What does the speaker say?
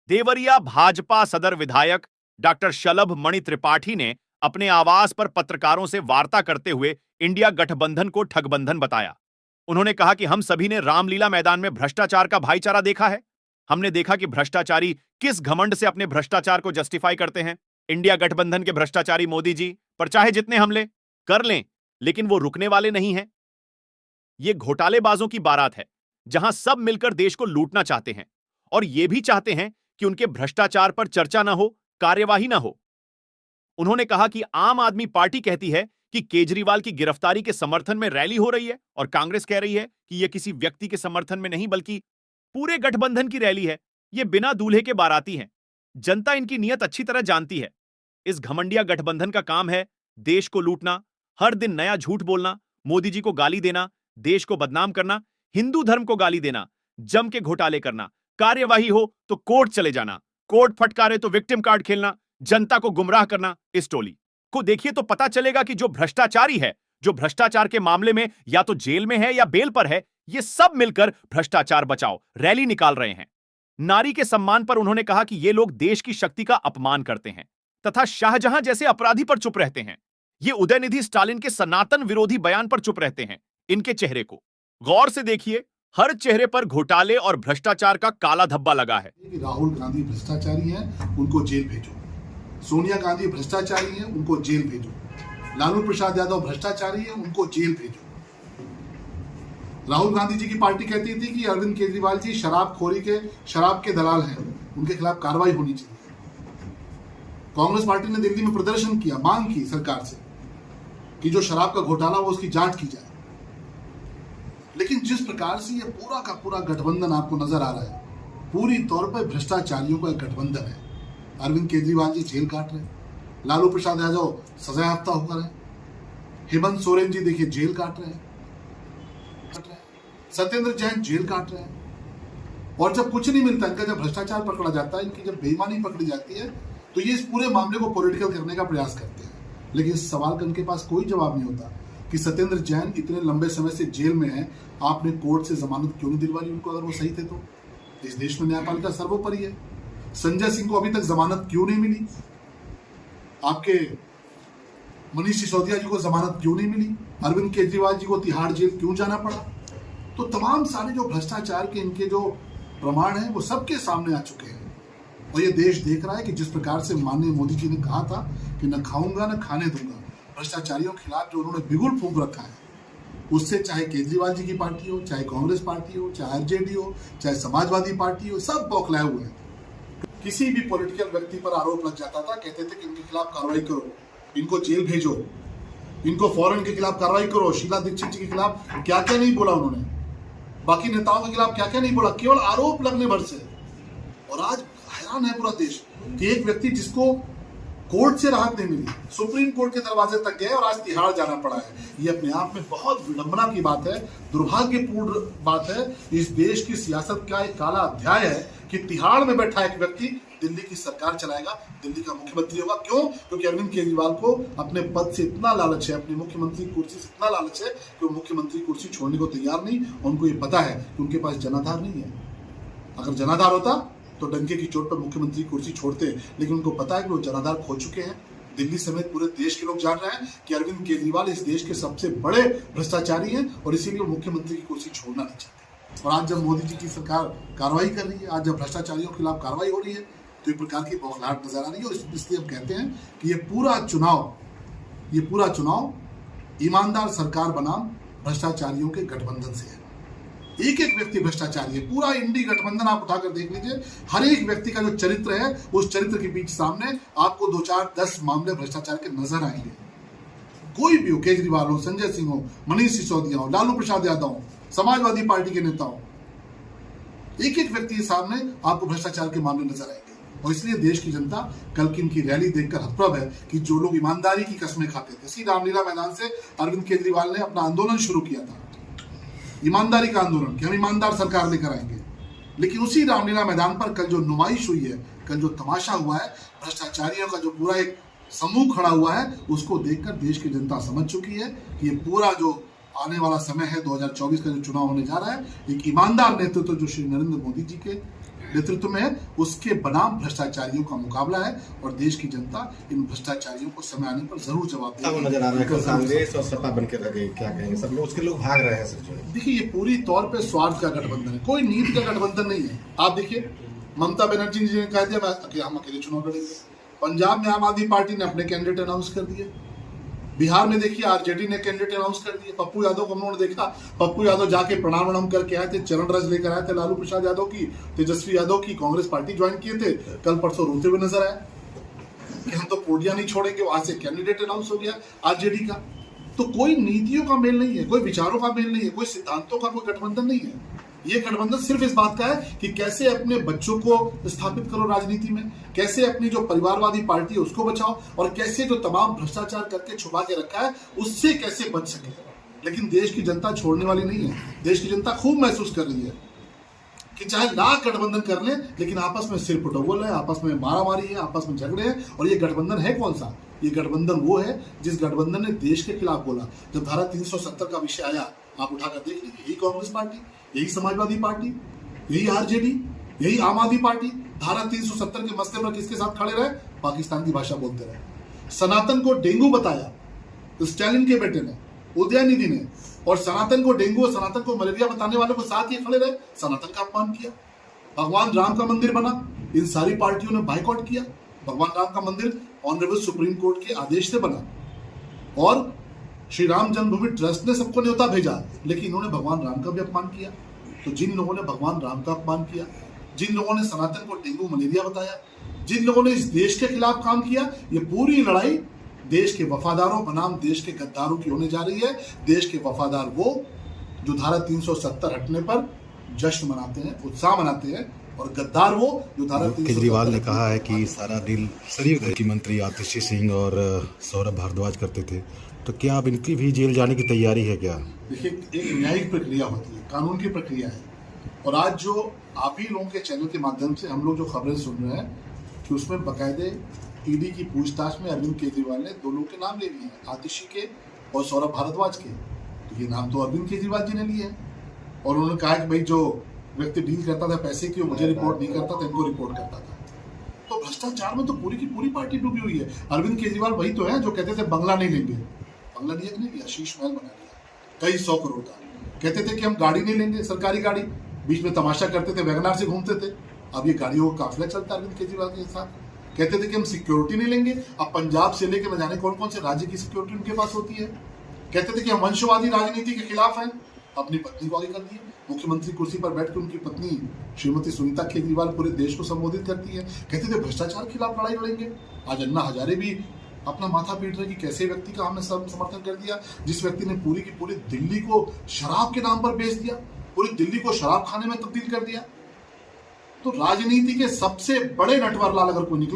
देवरिया भाजपा सदर विधायक डॉक्टर शलभ मणि त्रिपाठी ने अपने आवास पर पत्रकारों से वार्ता करते हुए इंडिया गठबंधन को ठगबंधन बताया। उन्होंने कहा कि हम सभी ने रामलीला मैदान में भ्रष्टाचार का भाईचारा देखा है। हमने देखा कि भ्रष्टाचारी किस घमंड से अपने भ्रष्टाचार को जस्टिफाई करते हैं। इंडिया गठबंधन के भ्रष्टाचारी मोदी जी पर चाहे जितने हमले कर लें, लेकिन वो रुकने वाले नहीं हैं। ये घोटालेबाजों की बारात है, जहां सब मिलकर देश को लूटना चाहते हैं और ये भी चाहते हैं कि उनके भ्रष्टाचार पर चर्चा ना हो, कार्यवाही ना हो। उन्होंने कहा कि आम आदमी पार्टी कहती है कि केजरीवाल की गिरफ्तारी के समर्थन में रैली हो रही है और कांग्रेस कह रही है कि यह किसी व्यक्ति के समर्थन में नहीं बल्कि पूरे गठबंधन की रैली है। ये बिना दूल्हे के बाराती हैं। जनता इनकी नीयत अच्छी तरह जानती है। इस घमंडिया गठबंधन का काम है देश को लूटना, हर दिन नया झूठ बोलना, मोदी जी को गाली देना, देश को बदनाम करना, हिंदू धर्म को गाली देना, जम के घोटाले करना, कार्यवाही हो तो कोर्ट चले जाना, कोर्ट फटकारे तो विक्टिम कार्ड खेलना, जनता को गुमराह करना। इस टोली को देखिए तो पता चलेगा कि जो भ्रष्टाचारी है, जो भ्रष्टाचार के मामले में या तो जेल में है या बेल पर है, ये सब मिलकर भ्रष्टाचार बचाओ रैली निकाल रहे हैं। नारी के सम्मान पर उन्होंने कहा कि ये लोग देश की शक्ति का अपमान करते हैं तथा शाहजहां जैसे अपराधी पर चुप रहते हैं। ये उदयनिधि स्टालिन के सनातन विरोधी बयान पर चुप रहते हैं। इनके चेहरे को गौर से देखिए, हर चेहरे पर घोटाले और भ्रष्टाचार का काला धब्बा लगा है। राहुल गांधी भ्रष्टाचारी हैं, उनको जेल भेजो। सोनिया गांधी भ्रष्टाचारी हैं, उनको जेल भेजो। लालू प्रसाद यादव भ्रष्टाचारी हैं, उनको जेल भेजो। राहुल गांधी जी की पार्टी कहती थी कि अरविंद केजरीवाल जी शराब के दलाल हैं, उनके खिलाफ कार्रवाई होनी चाहिए। कांग्रेस पार्टी ने दिल्ली में प्रदर्शन किया, मांग की सरकार से कि जो शराब का घोटाला हो उसकी जांच की जाए। लेकिन जिस प्रकार से ये पूरा का पूरा गठबंधन आपको नजर आ रहा है, पूरी तौर पर भ्रष्टाचारियों का एक गठबंधन है। अरविंद केजरीवाल जी जेल काट रहे हैं, लालू प्रसाद यादव सजा याफ्ता होकर है, हेमंत सोरेन जी देखिए जेल काट रहे हैं, सत्येंद्र जैन जेल काट रहे हैं। और जब कुछ नहीं मिलता, इनका जब भ्रष्टाचार पकड़ा जाता है, इनकी जब बेईमानी पकड़ी जाती है, तो ये इस पूरे मामले को पॉलिटिकल करने का प्रयास करते हैं। लेकिन इस सवाल का इनके पास कोई जवाब नहीं होता कि सत्येंद्र जैन इतने लंबे समय से जेल में हैं, आपने कोर्ट से जमानत क्यों नहीं दिलवाई उनको? अगर वो सही थे तो इस देश में न्यायपालिका सर्वोपरि है। संजय सिंह को अभी तक जमानत क्यों नहीं मिली? आपके मनीष सिसोदिया जी को जमानत क्यों नहीं मिली? अरविंद केजरीवाल जी को तिहाड़ जेल क्यों जाना पड़ा? तो तमाम सारे जो भ्रष्टाचार के इनके जो प्रमाण हैं वो सबके सामने आ चुके हैं। और ये देश देख रहा है कि जिस प्रकार से माननीय मोदी जी ने कहा था कि न खाऊंगा न खाने दूंगा, भ्रष्टाचारियों के खिलाफ जो उन्होंने बिगुल फूंक रखा है, उससे चाहे केजरीवाल जी की पार्टी हो, चाहे कांग्रेस पार्टी हो, चाहे आरजेडी हो, चाहे समाजवादी पार्टी हो, सब बौखलाए हुए हैं। किसी भी पॉलिटिकल व्यक्ति पर आरोप लग जाता था, कहते थे कि इनके खिलाफ कार्रवाई करो, इनको जेल भेजो, इनको फौरन के खिलाफ कार्रवाई करो। शीला दीक्षित जी के खिलाफ क्या क्या नहीं बोला उन्होंने, बाकी नेताओं के खिलाफ क्या क्या नहीं बोला, केवल आरोप लगने भर से। और आज हैरान है पूरा देश कि एक व्यक्ति जिसको कोर्ट से राहत नहीं मिली, सुप्रीम कोर्ट के दरवाजे तक गए और आज तिहाड़ जाना पड़ा है। ये अपने आप में बहुत विडंबना की बात है, दुर्भाग्यपूर्ण बात है। इस देश की सियासत का एक काला अध्याय है कि तिहाड़ में बैठा एक व्यक्ति दिल्ली की सरकार चलाएगा, दिल्ली का मुख्यमंत्री होगा। क्यों? क्योंकि अरविंद केजरीवाल को अपने पद से इतना लालच है, अपनी मुख्यमंत्री कुर्सी से इतना लालच है कि वो मुख्यमंत्री कुर्सी छोड़ने को तैयार नहीं। उनको ये पता है कि उनके पास जनाधार नहीं है। अगर जनाधार होता तो डंके की चोट पर मुख्यमंत्री कुर्सी छोड़ते, लेकिन उनको पता है कि वो जनाधार खो चुके हैं। दिल्ली समेत पूरे देश के लोग जान रहे हैं कि अरविंद केजरीवाल इस देश के सबसे बड़े भ्रष्टाचारी हैं और इसीलिए वो मुख्यमंत्री की कुर्सी छोड़ना नहीं चाहते। और आज जब मोदी जी की सरकार कार्रवाई कर रही है, आज जब भ्रष्टाचारियों के खिलाफ कार्रवाई हो रही है, तो एक प्रकार की बौखलाहट नजर आ रही है। और इसलिए हम कहते हैं कि ये पूरा चुनाव ईमानदार सरकार बनाम भ्रष्टाचारियों के गठबंधन से है। एक एक व्यक्ति भ्रष्टाचारी है। पूरा इंडी गठबंधन आप उठाकर देख लीजिए, हर एक व्यक्ति का जो चरित्र है, उस चरित्र के बीच सामने आपको 2, 4, 10 मामले भ्रष्टाचार के नजर आएंगे। कोई भी हो, केजरीवाल हो, संजय सिंह हो, मनीष सिसोदिया हो, लालू प्रसाद यादव हो, समाजवादी पार्टी के नेता हो, एक एक व्यक्ति के सामने आपको भ्रष्टाचार के मामले नजर आएंगे। और इसलिए देश की जनता कल की इनकी रैली देखकर हतप्रभ है कि जो लोग ईमानदारी की कस्में खाते थे, इसी रामलीला मैदान से अरविंद केजरीवाल ने अपना आंदोलन शुरू किया था, ईमानदारी का आंदोलन, कि हम ईमानदार सरकार लेकर आएंगे। लेकिन उसी रामलीला मैदान पर कल जो नुमाइश हुई है, कल जो तमाशा हुआ है, भ्रष्टाचारियों का जो पूरा एक समूह खड़ा हुआ है, उसको देखकर देश की जनता समझ चुकी है कि ये पूरा जो आने वाला समय है, 2024 का जो चुनाव होने जा रहा है, एक ईमानदार नेतृत्व जो श्री नरेंद्र मोदी जी के नेतृत्व में है, उसके बनाम भ्रष्टाचारियों का मुकाबला है और देश की जनता इन भ्रष्टाचारियों को समय आने पर जरूर जवाब अब देगी। नजर आ रहा है कि कांग्रेस और सपा बनकर रह गई, क्या कहेंगे सब लोग, उसके लोग भाग रहे हैं सर जो है। देखिए, ये पूरी तौर पे स्वार्थ का गठबंधन है, कोई नीति का गठबंधन नहीं है। आप देखिए, ममता बनर्जी जी ने कहा दिया हम अकेले चुनाव लड़ेंगे। पंजाब में आम आदमी पार्टी ने अपने कैंडिडेट अनाउंस कर दिए। बिहार में देखिए आरजेडी ने कैंडिडेट अनाउंस कर दिए। पप्पू यादव को हम लोगों ने देखा, पप्पू यादव जाके प्रणाम करके आए थे, चरण रज लेकर आए थे लालू प्रसाद यादव की, तेजस्वी यादव की, कांग्रेस पार्टी ज्वाइन किए थे, कल परसों रोते हुए नजर आए कि हम तो पोडिया नहीं छोड़ेंगे। वहां से कैंडिडेट अनाउंस हो गया आरजेडी का। तो कोई नीतियों का मेल नहीं है, कोई विचारों का मेल नहीं है, कोई सिद्धांतों का कोई गठबंधन नहीं है। ये गठबंधन सिर्फ इस बात का है कि कैसे अपने बच्चों को स्थापित करो राजनीति में, कैसे अपनी जो परिवारवादी पार्टी है उसको बचाओ, और कैसे जो तमाम भ्रष्टाचार करके छुपा के रखा है उससे कैसे बच सके। लेकिन देश की जनता छोड़ने वाली नहीं है। देश की जनता खूब महसूस कर रही है कि चाहे लाख गठबंधन कर ले, लेकिन आपस में सिर पुटौल है, आपस में मारामारी है, आपस में झगड़े हैं। और ये गठबंधन है कौन सा? ये गठबंधन वो है जिस गठबंधन ने देश के खिलाफ बोला। जब धारा 370 का विषय आया, आप उठाकर देख लीजिए, यही कांग्रेस पार्टी, यही समाजवादी पार्टी, यही आरजेडी, यही आम आदमी पार्टी धारा 370 के मसले पर किसके साथ खड़े रहे? पाकिस्तान की भाषा बोलते रहे। सनातन को डेंगू बताया स्टालिन के बेटे ने, उदयनिधि ने, और सनातन को डेंगू और सनातन को मलेरिया बताने वालों को साथ ये खड़े रहे, सनातन का अपमान किया। भगवान राम का मंदिर बना, इन सारी पार्टियों ने बाइकआउट किया। भगवान राम का मंदिर ऑनरेबल सुप्रीम कोर्ट के आदेश से बना और श्री राम जन्मभूमि ट्रस्ट ने सबको न्योता भेजा, लेकिन इन्होंने भगवान राम का भी अपमान किया। तो जिन लोगों ने भगवान राम का अपमान किया, जिन लोगों ने सनातन को डेंगू मलेरिया बताया, जिन लोगों ने इस देश के खिलाफ काम किया, ये पूरी लड़ाई देश के वफादारों बनाम देश के गद्दारों की होने जा रही है। देश के वफादार वो जो धारा 370 हटने पर जश्न मनाते हैं, उत्साह मनाते हैं, और गद्दार वो जो धारा 370 केजरीवाल ने कहा है कि सारा डील शरीफ मंत्री आतिशी सिंह और सौरभ भारद्वाज करते थे, तो क्या अब इनकी भी जेल जाने की तैयारी है क्या? देखिए, एक न्यायिक प्रक्रिया होती है, कानून की प्रक्रिया है। और आज जो आप ही लोगों के चैनल के माध्यम से हम लोग जो खबरें सुन रहे हैं कि उसमें बाकायदे ईडी की पूछताछ में अरविंद केजरीवाल ने 2 लोगों के नाम ले लिए हैं, आतिशी के और सौरभ भारद्वाज के। तो ये नाम तो अरविंद केजरीवाल जी ने लिए हैं और उन्होंने कहा कि भाई जो व्यक्ति डील करता था पैसे की, वो मुझे रिपोर्ट नहीं करता था, इनको रिपोर्ट करता था। तो भ्रष्टाचार में तो पूरी की पूरी पार्टी डूबी हुई है। अरविंद केजरीवाल वही तो है जो कहते थे बंगला नहीं लेंगे, बंगला लिया कि नहीं लिया? शीश महल बना लिया कई 100 करोड़ का। कहते थे कि हम गाड़ी नहीं लेंगे, सरकारी गाड़ी, बीच में तमाशा करते थे, वैगनार से घूमते थे। अब ये गाड़ियों का काफिला चलता है अरविंद केजरीवाल के साथ। कहते थे कि हम सिक्योरिटी नहीं लेंगे, अब पंजाब से लेकर न जाने कौन कौन से राज्य की सिक्योरिटी उनके पास होती है। कहते थे कि हम वंशवादी राजनीति के खिलाफ हैं, अपनी पत्नी को आगे कर दिए। मुख्यमंत्री कुर्सी पर बैठकर उनकी पत्नी श्रीमती सुनीता केजरीवाल पूरे देश को संबोधित करती है। कहते थे भ्रष्टाचार के खिलाफ लड़ाई लड़ेंगे। आज अन्ना हजारे भी अपना माथा पीट रहे कि कैसे व्यक्ति का हमने समर्थन कर दिया जिस व्यक्ति ने पूरी की पूरी दिल्ली को शराब के नाम पर बेच दिया, पूरी दिल्ली को शराब खाने में तब्दील कर दिया। तो राजनीति के सबसे बड़े नटवरलाल अगर कोई निकले